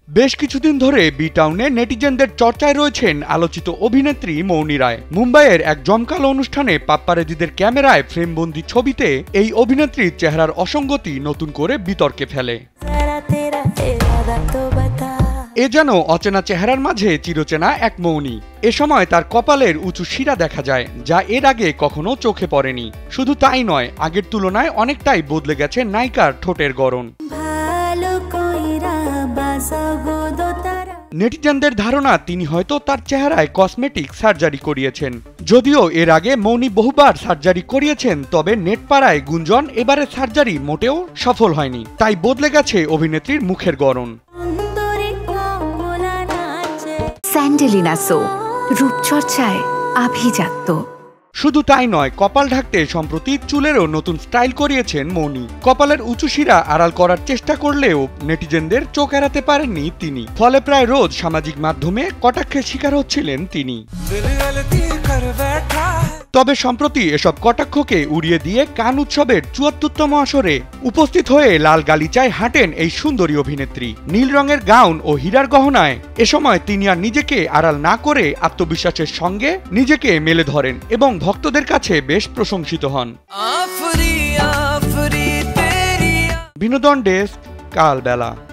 বেশ কিছুদিন ধরে বি টাউনে নেটিজেনদের চর্চায় রয়েছেন আলোচিত অভিনেত্রী মৌনি রায়। মুম্বাইয়ের এক জমকালো অনুষ্ঠানে পাপ্পারাজিদের ক্যামেরায় ফ্রেমবন্দি ছবিতে এই অভিনেত্রীর চেহারার অসঙ্গতি নতুন করে বিতর্কে ফেলে। এ যেন অচেনা চেহারার মাঝে চিরচেনা এক মৌনি। এ সময় তার কপালের উঁচু শিরা দেখা যায়, যা এর আগে কখনো চোখে পড়েনি। শুধু তাই নয়, আগের তুলনায় অনেকটাই বদলে গেছে নায়িকার ঠোঁটের গড়ন। নেটিজেনদের ধারণা তিনি হয়তো তার চেহারায় কসমেটিক সার্জারি করিয়েছেন। যদিও এর আগে মৌনি বহুবার সার্জারি করিয়েছেন, তবে নেটপাড়ায় গুঞ্জন এবারে সার্জারি মোটেও সফল হয়নি। তাই বদলে গেছে অভিনেত্রীর মুখের গড়ন। স্যান্ডেলিনা সো, রূপচর্চায় আভিজাত্য। শুধু তাই নয়, কপাল ঢাকতে সম্প্রতি চুলেরও নতুন স্টাইল করিয়েছেন মৌনি। কপালের উঁচু শিরা আড়াল করার চেষ্টা করলেও নেটিজেনদের চোখ এড়াতে পারেননি তিনি। ফলে প্রায় রোজ সামাজিক মাধ্যমে কটাক্ষের শিকার হচ্ছিলেন তিনি। তবে সম্প্রতি এসব কটাক্ষকে উড়িয়ে দিয়ে কান উৎসবের ৭৪তম আসরে উপস্থিত হয়ে লাল গালিচায় হাঁটেন এই সুন্দরী অভিনেত্রী। নীল রঙের গাউন ও হীরার গহনায় এ সময় তিনি আর নিজেকে আড়াল না করে আত্মবিশ্বাসের সঙ্গে নিজেকে মেলে ধরেন এবং ভক্তদের কাছে বেশ প্রশংসিত হন। বিনোদন ডেস্ক, কালবেলা।